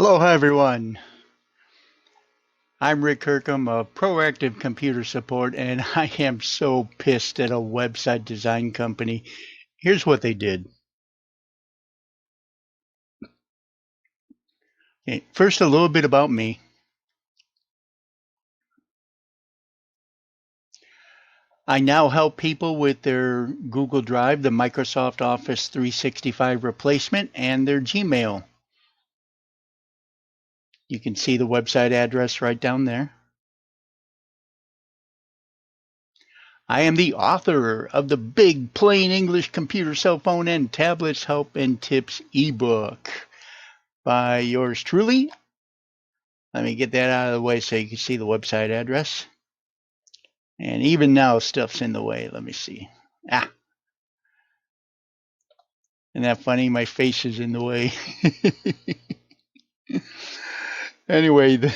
Aloha everyone. I'm Rick Kirkham of Proactive Computer Support, and I am so pissed at a website design company. Here's what they did. Okay, first, a little bit about me. I now help people with their Google Drive, the Microsoft Office 365 replacement, and their Gmail. You can see the website address right down there. I am the author of the Big Plain English Computer Cell Phone and Tablets Help and Tips eBook by yours truly. Let me get that out of the way so you can see the website address. And even now, stuff's in the way. Let me see. Isn't that funny? My face is in the way. Anyway, the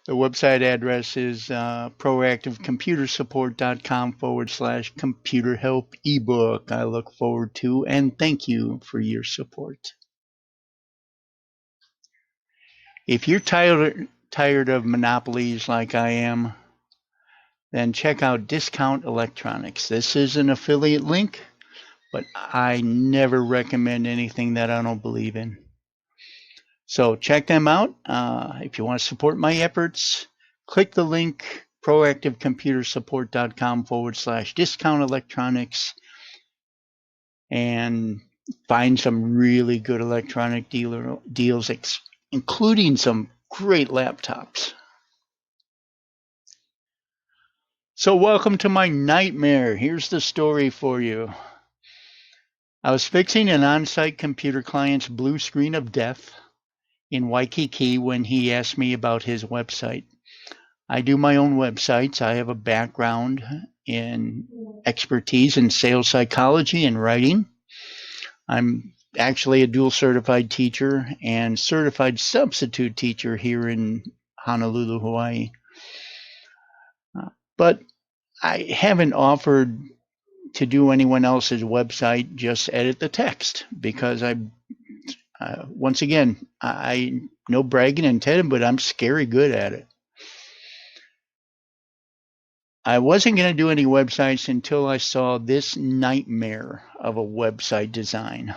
website address is proactivecomputersupport.com/computer help ebook. I look forward to and thank you for your support. If you're tired of monopolies like I am, then check out Discount Electronics. This is an affiliate link, but I never recommend anything that I don't believe in. So check them out. If you want to support my efforts, click the link proactivecomputersupport.com/discount electronics and find some really good electronic deals, including some great laptops. So welcome to my nightmare. Here's the story for you. I was fixing an on-site computer client's blue screen of death in Waikiki when he asked me about his website. I do my own websites. I have a background in expertise in sales psychology and writing. I'm actually a dual certified teacher and certified substitute teacher here in Honolulu, Hawaii. But I haven't offered to do anyone else's website, just edit the text, because once again, I no bragging intended, but I'm scary good at it. I wasn't going to do any websites until I saw this nightmare of a website design.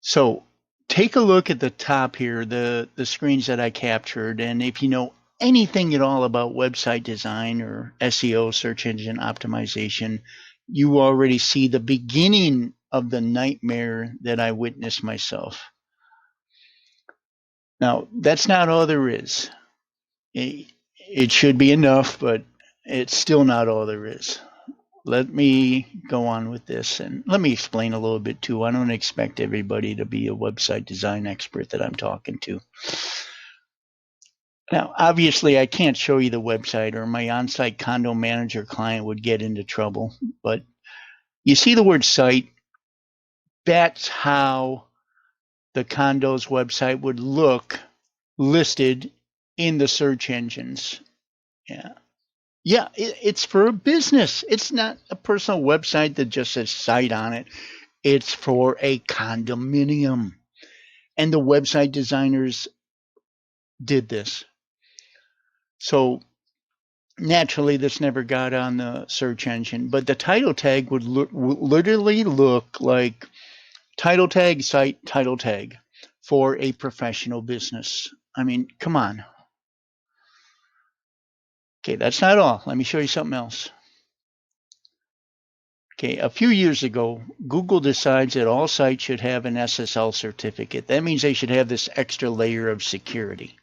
So take a look at the top here, the screens that I captured, and if you know anything at all about website design or SEO, search engine optimization, you already see the beginning of the nightmare that I witnessed myself. Now, that's not all there is. It should be enough, but it's still not all there is. Let me go on with this, and let me explain a little bit too. I don't expect everybody to be a website design expert that I'm talking to. Now, obviously, I can't show you the website, or my on-site condo manager client would get into trouble. But you see the word site, that's how the condo's website would look listed in the search engines. Yeah, it's for a business. It's not a personal website that just says site on it. It's for a condominium. And the website designers did this. So naturally, this never got on the search engine, but the title tag would literally look like title tag, site, title tag for a professional business. I mean, come on. Okay, that's not all. Let me show you something else. Okay, a few years ago, Google decides that all sites should have an SSL certificate. That means they should have this extra layer of security.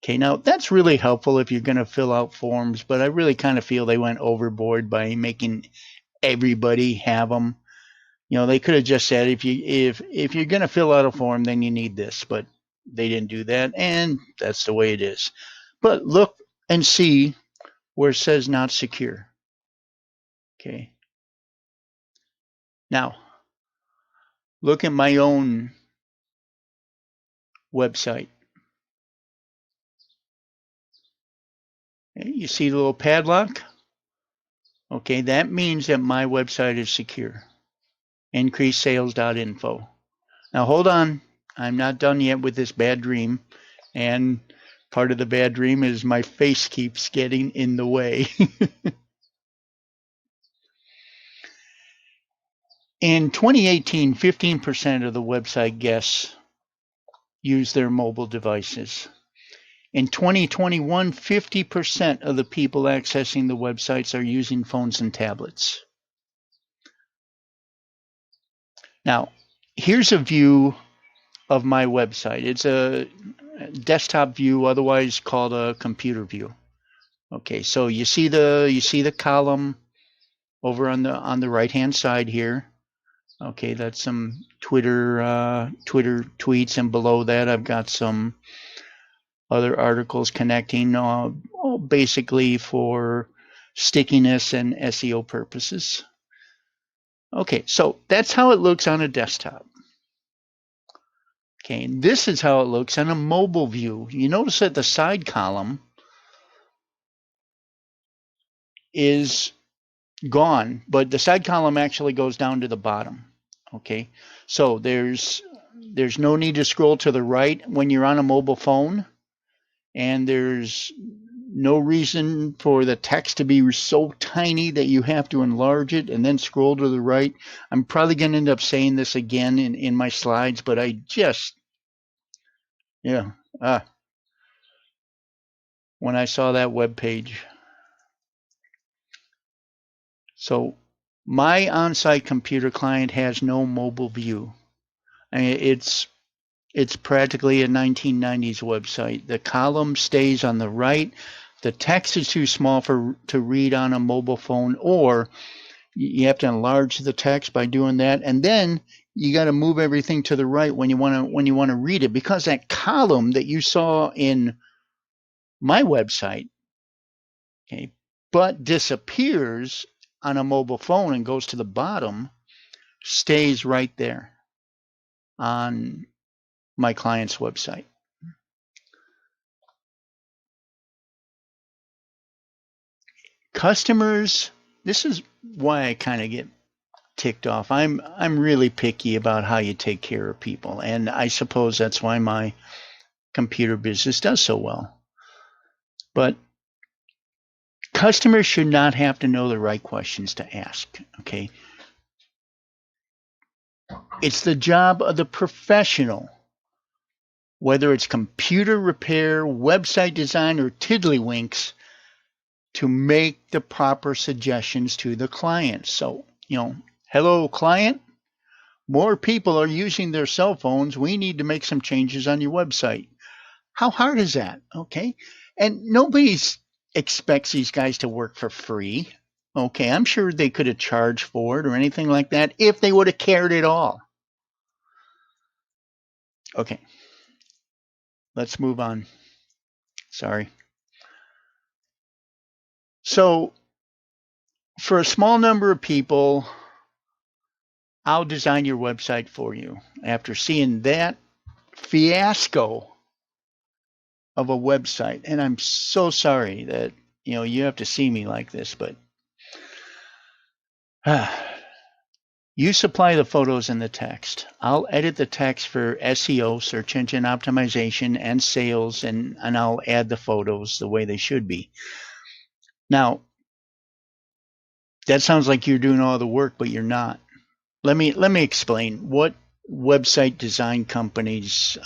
Okay, now that's really helpful if you're going to fill out forms, but I really kind of feel they went overboard by making everybody have them. You know, they could have just said if you're going to fill out a form, then you need this, but they didn't do that, and that's the way it is. But look and see where it says not secure. Okay. Now, look at my own website. You see the little padlock? Okay, that means that my website is secure. Increasesales.info. Now hold on. I'm not done yet with this bad dream. And part of the bad dream is my face keeps getting in the way. In 2018, 15% of the website guests use their mobile devices. In 2021, 50% of the people accessing the websites are using phones and tablets. Now, here's a view of my website. It's a desktop view, otherwise called a computer view. Okay, so you see the column over on the right hand side here. Okay, that's some Twitter tweets, and below that I've got some other articles connecting, basically for stickiness and SEO purposes. Okay, so that's how it looks on a desktop. Okay, and this is how it looks on a mobile view. You notice that the side column is gone, but the side column actually goes down to the bottom. Okay, so there's no need to scroll to the right when you're on a mobile phone, and there's no reason for the text to be so tiny that you have to enlarge it and then scroll to the right. I'm probably going to end up saying this again in my slides, but I just, yeah, when I saw that web page. So my on-site computer client has no mobile view. I mean, it's practically a 1990s website. The column stays on the right. The text is too small to read on a mobile phone, or you have to enlarge the text by doing that, and then you got to move everything to the right when you want to read it, because that column that you saw in my website, okay, but disappears on a mobile phone and goes to the bottom, stays right there on my client's website. Customers, this is why I kind of get ticked off. I'm really picky about how you take care of people, and I suppose that's why my computer business does so well. But customers should not have to know the right questions to ask, okay? It's the job of the professional, whether it's computer repair, website design, or tiddlywinks, to make the proper suggestions to the client. So, hello, client. More people are using their cell phones. We need to make some changes on your website. How hard is that? Okay. And nobody expects these guys to work for free. Okay. I'm sure they could have charged for it or anything like that if they would have cared at all. Okay. Let's move on. Sorry. So, for a small number of people, I'll design your website for you. After seeing that fiasco of a website, and I'm so sorry that you have to see me like this, but you supply the photos and the text. I'll edit the text for SEO, search engine optimization, and sales, and I'll add the photos the way they should be. Now, that sounds like you're doing all the work, but you're not. Let me explain what website design companies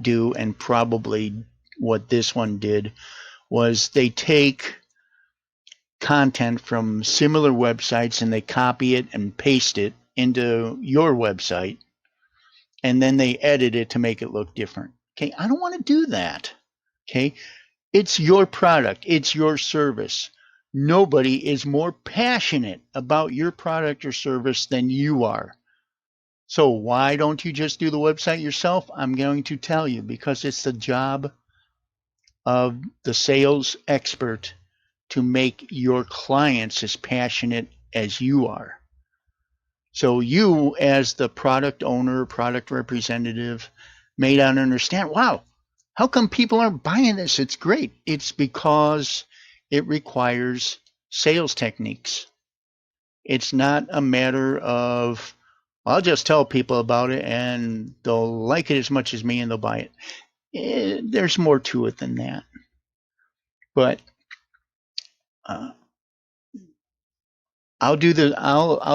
do, and probably what this one did was they take content from similar websites and they copy it and paste it into your website, and then they edit it to make it look different. Okay, I don't want to do that. Okay, it's your product, it's your service. Nobody is more passionate about your product or service than you are. So why don't you just do the website yourself? I'm going to tell you, because it's the job of the sales expert to make your clients as passionate as you are. So you, as the product owner, product representative, may not understand, wow, how come people aren't buying this? It's great. It's because it requires sales techniques. It's not a matter of I'll just tell people about it, and they'll like it as much as me, and they'll buy it. There's more to it than that. But I'll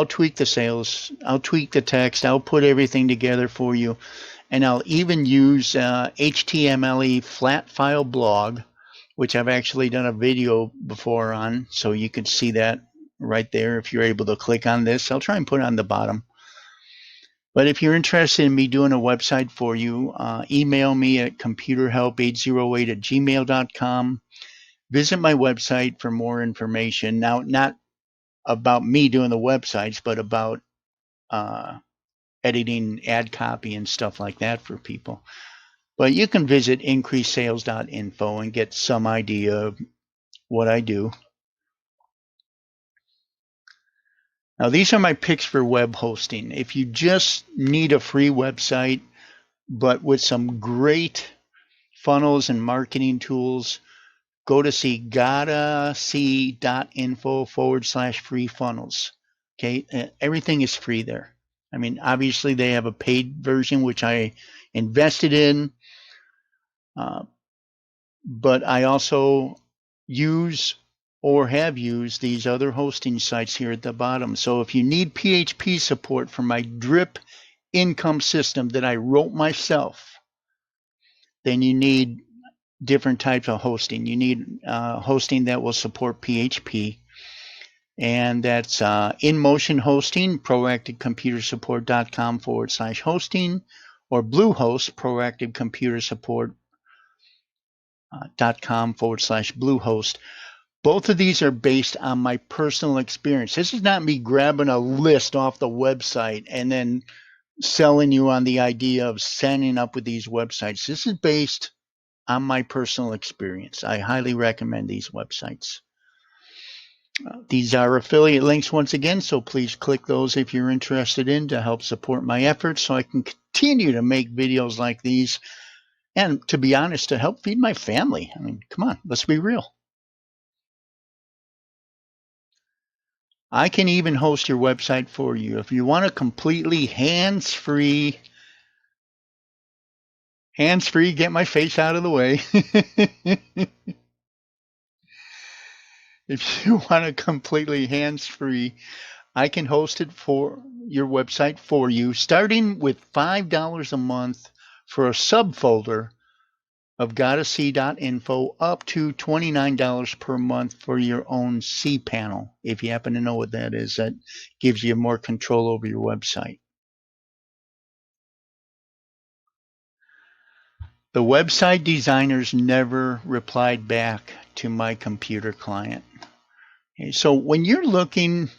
tweak the sales. I'll tweak the text. I'll put everything together for you, and I'll even use HTML flat file blog, which I've actually done a video before on, so you can see that right there if you're able to click on this. I'll try and put it on the bottom. But if you're interested in me doing a website for you, email me at computerhelp808@gmail.com. Visit my website for more information. Now, not about me doing the websites, but about editing ad copy and stuff like that for people. But you can visit increasesales.info and get some idea of what I do. Now, these are my picks for web hosting. If you just need a free website, but with some great funnels and marketing tools, go to see gotta.see.info/free funnels. Okay, everything is free there. I mean, obviously they have a paid version, which I invested in, but I also use or have used these other hosting sites here at the bottom. So if you need PHP support for my drip income system that I wrote myself, then you need different types of hosting. You need hosting that will support PHP, and that's InMotion Hosting, proactivecomputersupport.com/hosting, or Bluehost, proactivecomputersupport.com/Bluehost. Both of these are based on my personal experience. This is not me grabbing a list off the website and then selling you on the idea of signing up with these websites. This is based on my personal experience. I highly recommend these websites. These are affiliate links once again, so please click those if you're interested in to help support my efforts so I can continue to make videos like these and, to be honest, to help feed my family. I mean, come on, let's be real. I can even host your website for you. If you want a completely hands-free, get my face out of the way. If you want a completely hands-free, I can host it for your website for you, starting with $5 a month for a subfolder of gotta.see.info, up to $29 per month for your own cPanel. If you happen to know what that is, that gives you more control over your website. The website designers never replied back to my computer client. Okay, so when you're looking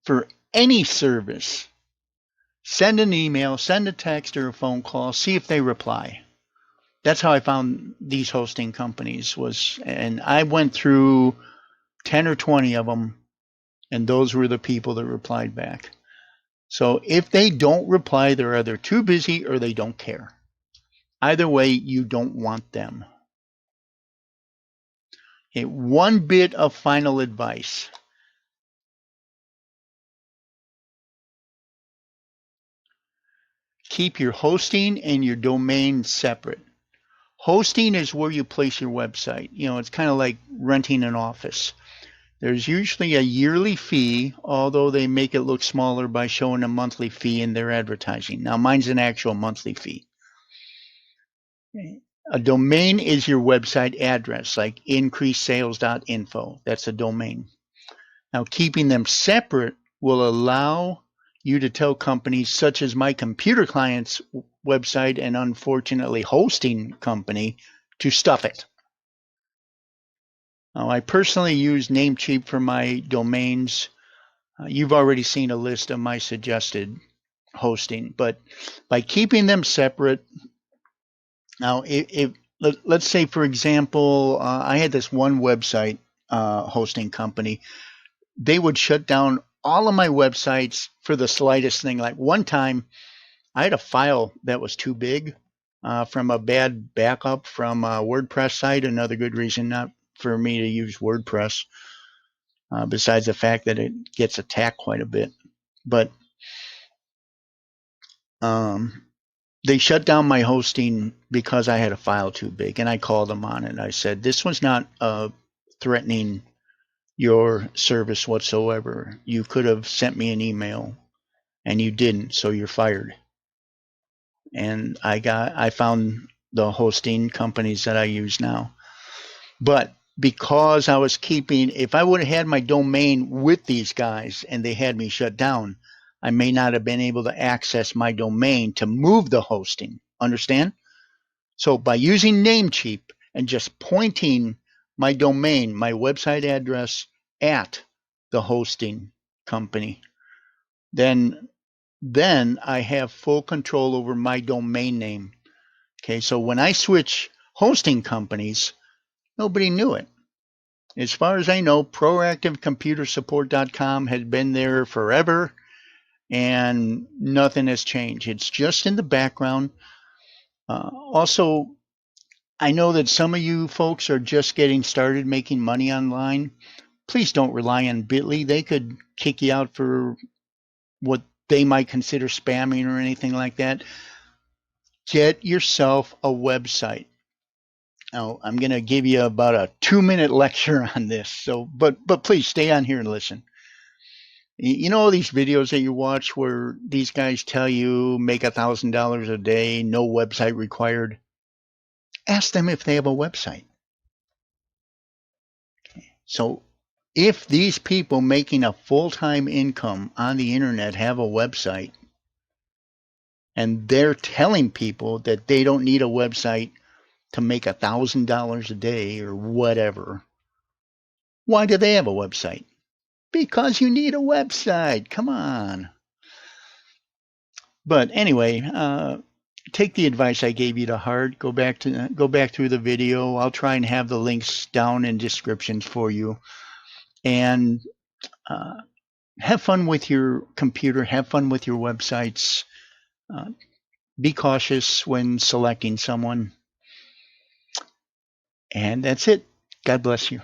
for any service, send an email, send a text or a phone call, see if they reply. That's how I found these hosting companies and I went through 10 or 20 of them, and those were the people that replied back. So if they don't reply, they're either too busy or they don't care. Either way, you don't want them. Okay, one bit of final advice. Keep your hosting and your domain separate. Hosting is where you place your website. It's kind of like renting an office. There's usually a yearly fee, although they make it look smaller by showing a monthly fee in their advertising. Now, mine's an actual monthly fee. A domain is your website address, like increasesales.info. That's a domain. Now, keeping them separate will allow you to tell companies such as my computer client's website and, unfortunately, hosting company to stuff it. Now, I personally use Namecheap for my domains. You've already seen a list of my suggested hosting, but by keeping them separate, now, let's say, for example, I had this one website hosting company. They would shut down all of my websites for the slightest thing. Like one time, I had a file that was too big from a bad backup from a WordPress site. Another good reason not for me to use WordPress, besides the fact that it gets attacked quite a bit. But they shut down my hosting because I had a file too big, and I called them on it. I said, this was not threatening your service whatsoever. You could have sent me an email, and you didn't, so you're fired. And I found the hosting companies that I use now. But because I was keeping, if I would have had my domain with these guys and they had me shut down, I may not have been able to access my domain to move the hosting. Understand? So by using Namecheap and just pointing my domain, my website address at the hosting company, then I have full control over my domain name. Okay, so when I switch hosting companies, nobody knew it. As far as I know, proactivecomputersupport.com has been there forever, and nothing has changed. It's just in the background. Also, I know that some of you folks are just getting started making money online. Please don't rely on Bitly. They could kick you out for what they might consider spamming or anything like that. Get yourself a website. Now, I'm going to give you about a 2-minute lecture on this. So, but please stay on here and listen. You know these videos that you watch where these guys tell you make $1,000 a day, no website required? Ask them if they have a website. So if these people making a full-time income on the internet have a website, and they're telling people that they don't need a website to make $1,000 a day or whatever, why do they have a website? Because you need a website. Come on. But anyway, take the advice I gave you to heart. Go back through the video. I'll try and have the links down in descriptions for you. And have fun with your computer. Have fun with your websites. Be cautious when selecting someone. And that's it. God bless you.